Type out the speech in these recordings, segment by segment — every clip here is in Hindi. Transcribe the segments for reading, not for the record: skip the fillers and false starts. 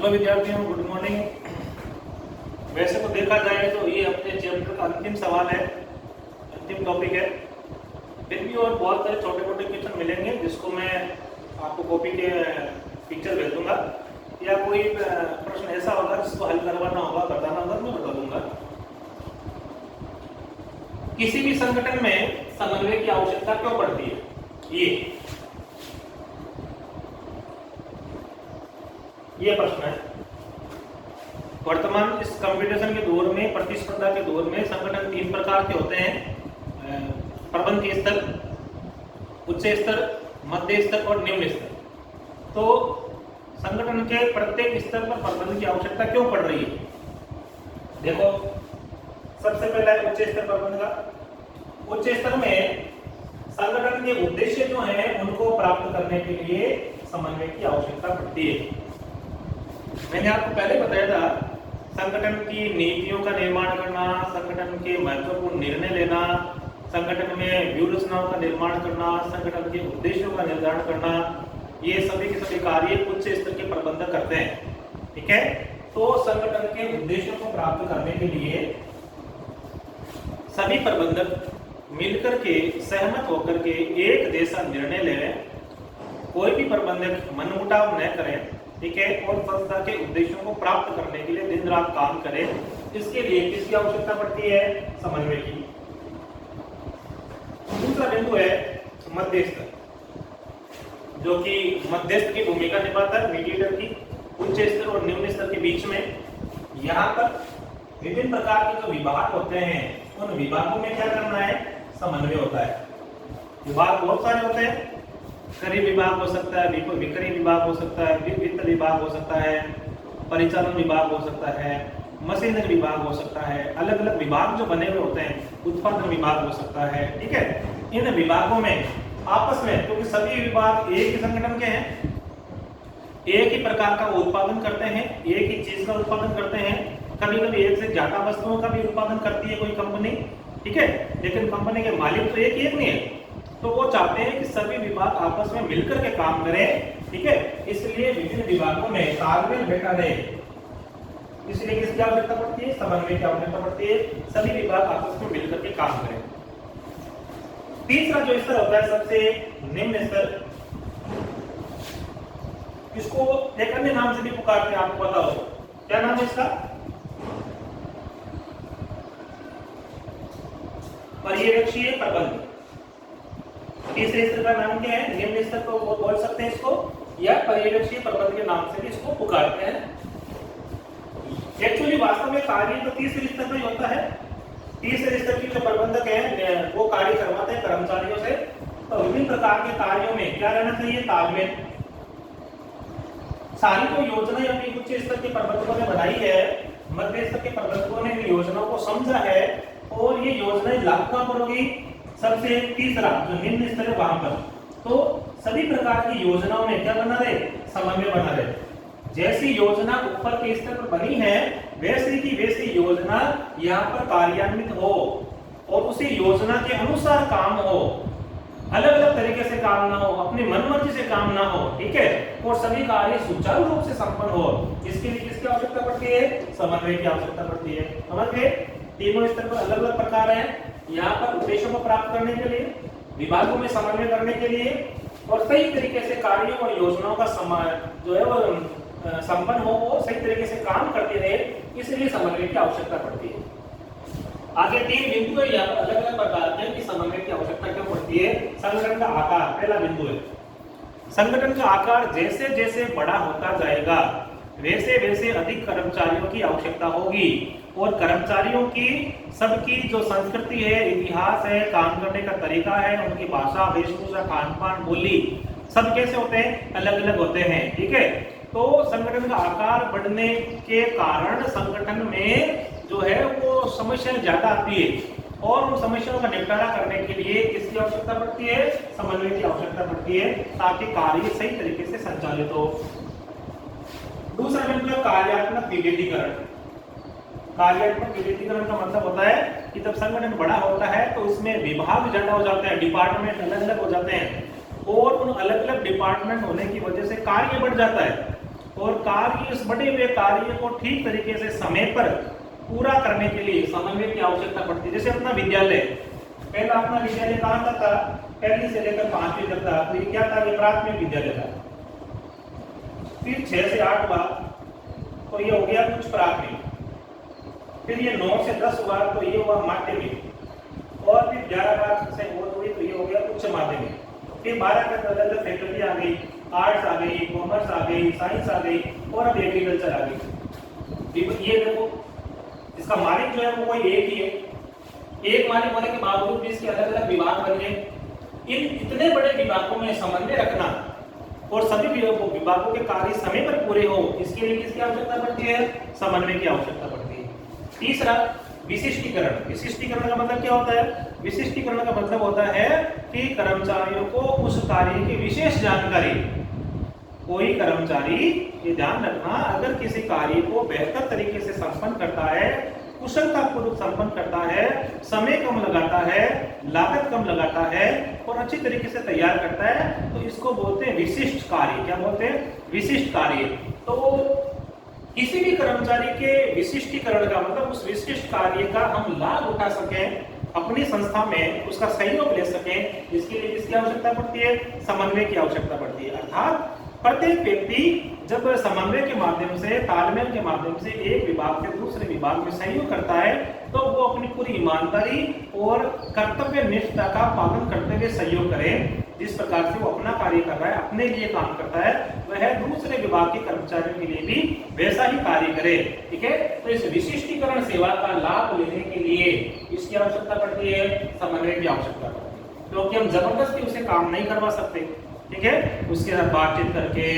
हेलो विद्यार्थियों, गुड मॉर्निंग। वैसे तो देखा जाए तो ये अपने चैप्टर का अंतिम सवाल है, अंतिम टॉपिक है। फिर भी और बहुत सारे छोटे मोटे क्वेश्चन मिलेंगे जिसको मैं आपको कॉपी के पिक्चर भेज दूंगा, या कोई प्रश्न ऐसा होगा जिसको हल करवाना होगा, बताना होगा, मैं बता दूंगा। किसी भी संगठन में समन्वय की आवश्यकता क्यों पड़ती है, ये प्रश्न है। वर्तमान इस कंपटीशन के दौर में, प्रतिस्पर्धा के दौर में संगठन 3 प्रकार के होते हैं: प्रबंधकीय स्तर, उच्च स्तर, मध्य स्तर और निम्न स्तर। तो संगठन के प्रत्येक स्तर पर प्रबंधन की आवश्यकता क्यों पड़ रही है? देखो, सबसे पहला है उच्च स्तर प्रबंधन का। उच्च स्तर में संगठन के उद्देश्य जो हैं उनको प्राप्त करने के लिए समन्वय की आवश्यकता पड़ती है। मैंने आपको पहले बताया था, संगठन की नीतियों का निर्माण करना, संगठन के महत्वपूर्ण निर्णय लेना, संगठन में व्यूह रचनाओं का निर्माण करना, संगठन के उद्देश्यों का निर्धारण करना, ये सभी के सभी कार्य उच्च स्तर के प्रबंधक करते हैं। ठीक है, तो संगठन के उद्देश्यों को प्राप्त करने के लिए सभी प्रबंधक मिलकर के, सहमत होकर के एक जैसा निर्णय लें। कोई भी प्रबंधक मनमुटाव न करें, ठीक है, और संस्था के उद्देश्यों को प्राप्त करने के लिए दिन रात काम करें। इसके लिए किसकी आवश्यकता पड़ती है? समन्वय की। दूसरा बिंदु है मध्य स्तर, जो कि मध्यस्थ की भूमिका निभाता है, मीडिएटर की, उच्च स्तर और निम्न स्तर के बीच में। यहाँ पर विभिन्न प्रकार के जो विभाग होते हैं, उन विभागों में क्या करना है? समन्वय होता है। विभाग बहुत सारे होते हैं, क्रय विभाग हो सकता है, विक्रय विभाग हो सकता है, वित्त विभाग हो सकता है, परिचालन विभाग हो सकता है, मशीनरी विभाग हो सकता है। अलग अलग विभाग जो बने हुए होते हैं, उत्पादन विभाग हो सकता है। ठीक है, इन विभागों में आपस में, क्योंकि सभी विभाग एक ही संगठन के हैं, एक ही प्रकार का उत्पादन करते हैं, एक ही चीज का उत्पादन करते हैं। कभी कभी एक से ज्यादा वस्तुओं का भी उत्पादन करती है कोई कंपनी, ठीक है, लेकिन कंपनी के मालिक तो एक नहीं है। तो वो चाहते हैं कि सभी विभाग आपस में मिलकर के काम करें। ठीक है, इसलिए विभिन्न विभागों में तालमेल बैठा रहे, इसलिए किसकी आवश्यकता पड़ती है? समन्वय की आवश्यकता पड़ती है। सभी विभाग आपस में मिलकर के काम करें। तीसरा जो स्तर होता है, सबसे निम्न स्तर, इसको एक अन्य नाम से भी पुकारते हैं, आपको पता हो क्या नाम है इसका? पर्यवेक्षीय प्रबंध। तीसरे स्तर का नाम क्या है? निम्न स्तर को बोल सकते हैं इसको, या पर्यवेक्षीय प्रबंध के नाम से भी इसको पुकारते हैं। एक्चुअली वास्तव में कार्य तो तीसरे स्तर पर ही होता है। तीसरे स्तर के जो प्रबंधक हैं वो कार्य करवाते हैं कर्मचारियों से। तो विभिन्न प्रकार के कार्यों में क्या रहना चाहिए? तालमेल। सारी तो योजना अपनी उच्च स्तर के प्रबंधकों ने बनाई है, मध्य स्तर के प्रबंधकों ने इन योजनाओं को समझा है, और ये योजनाएं लागू कहां पर होगी? सबसे तीसरा जो निम्न स्तर है वहां पर। तो सभी प्रकार की योजनाओं में क्या बना रहे? समन्वय बना रहे। जैसी योजना ऊपर के स्तर पर बनी है, वैसी की वैसी योजना यहाँ पर कार्यान्वित हो, और उसी योजना के अनुसार काम हो। अलग अलग तरीके से काम ना हो, अपनी मनमर्जी से काम ना हो, ठीक है, और सभी कार्य सुचारू रूप से संपन्न हो। इसके लिए किसकी आवश्यकता पड़ती है? समन्वय की आवश्यकता पड़ती है। समझ गए? तीनों स्तर पर अलग अलग प्रकार हैं। यहाँ पर उद्देश्यों को प्राप्त करने के लिए, विभागों में समन्वय करने के लिए, और सही तरीके से कार्यों और योजनाओं का जो है वो संपन्न हो, वो सही तरीके से काम करते रहे, इसलिए समन्वय की आवश्यकता पड़ती है। आगे 3 बिंदु है यहाँ पर अलग अलग प्रकार के कि समन्वय की आवश्यकता क्यों पड़ती है। संगठन का आकार पहला बिंदु है। संगठन का आकार जैसे जैसे बड़ा होता जाएगा, वैसे वैसे अधिक कर्मचारियों की आवश्यकता होगी, और कर्मचारियों की सबकी जो संस्कृति है, इतिहास है, काम करने का तरीका है, उनकी भाषा, वेशभूषा, खान पान, बोली, सब कैसे होते हैं? अलग अलग होते हैं। ठीक है, तो संगठन का आकार बढ़ने के कारण संगठन में जो है वो समस्याएं ज्यादा आती है, और उन समस्याओं का निपटारा करने के लिए किसकी आवश्यकता पड़ती है? समन्वय की आवश्यकता पड़ती है, ताकि कार्य सही तरीके से संचालित हो। दूसरा बिंदु है कार्यात्मक विविधीकरण। कार्यात्मक विविधीकरण का मतलब होता है कि जब संगठन बड़ा होता है तो उसमें विभाग ज्यादा हो जाते हैं, डिपार्टमेंट अलग अलग हो जाते हैं, और उन अलग अलग डिपार्टमेंट होने की वजह से कार्य बढ़ जाता है। और कार्य, इस बढ़े हुए कार्य को ठीक तरीके से समय पर पूरा करने के लिए समन्वय की आवश्यकता पड़ती है। जैसे अपना विद्यालय, पहला अपना विद्यालय कहाँ तक था, पहली से लेकर 5वीं तक था, तो ये क्या था, ये प्राथमिक विद्यालय था। फिर 6 से 8 हुआ तो ये हो गया कुछ प्राथमिक, फिर ये 9 से 10 हुआ तो ये हुआ माध्यमिक, और फिर 11 से बोर्ड हुई तो ये हो गया उच्च माध्यमिक। फिर 12 के अंदर अलग फैकल्टी आ गई, आर्ट्स आ गई, कॉमर्स आ गई, साइंस आ गई, और अब एग्रीकल्चर आ गई। ये देखो, इसका मालिक जो है वो कोई एक ही है। एक मालिक होने के बावजूद भी इसके अलग अलग विभाग बन गए। इन इतने बड़े विभागों में समन्वय रखना और सभी विभागों के कार्य समय पर पूरे हो, इसके लिए किसकी आवश्यकता पड़ती है, समन्वय की आवश्यकता पड़ती है। तीसरा, विशिष्टीकरण। विशिष्टीकरण का मतलब क्या होता है, विशिष्टीकरण का मतलब होता है कि कर्मचारियों को उस कार्य की विशेष जानकारी, कोई कर्मचारी, ये ध्यान रखना, अगर किसी कार्य को बेहतर तरीके से संपन्न करता है, कुशलतापूर्वक संपन्न करता है, समय कम लगाता है, लागत कम लगाता है और अच्छी तरीके से तैयार करता है, तो इसको बोलते हैं विशिष्ट कार्य। क्या बोलते हैं, विशिष्ट कार्य। तो किसी भी कर्मचारी के विशिष्टीकरण का मतलब उस विशिष्ट कार्य का हम लाभ उठा सकें, अपनी संस्था में उसका सहयोग ले सकें, इसके लिए किसकी आवश्यकता पड़ती है, समन्वय की आवश्यकता पड़ती है। अर्थात प्रत्येक व्यक्ति जब समन्वय के माध्यम से, तालमेल के माध्यम से एक विभाग से दूसरे विभाग में सहयोग करता है, तो वो अपनी पूरी ईमानदारी और कर्तव्य निष्ठा का पालन करते हुए सहयोग करें। जिस प्रकार से वो अपना कार्य कर रहा है, अपने लिए काम करता है, वह दूसरे विभाग के कर्मचारियों के लिए भी वैसा ही कार्य करे। ठीक है, तो इस विशिष्टीकरण सेवा का लाभ लेने के लिए इसकी आवश्यकता पड़ती है, समन्वय की आवश्यकता पड़ती है, क्योंकि हम जबरदस्ती उसे काम नहीं करवा सकते। ठीक है, उसके साथ बातचीत करके,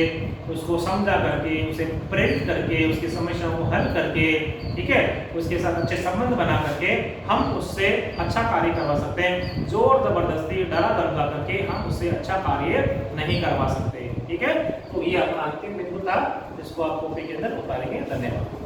उसको समझा करके, उसे प्रेरित करके, उसकी समस्याओं को हल करके, ठीक है, उसके साथ अच्छे संबंध बना करके हम उससे अच्छा कार्य करवा सकते हैं। जोर जबरदस्ती, डरा धमका करके हम उससे अच्छा कार्य नहीं करवा सकते। ठीक है, तो ये अपना अंतिम बिंदु था, इसको आप कॉपी के अंदर उतारेंगे। धन्यवाद।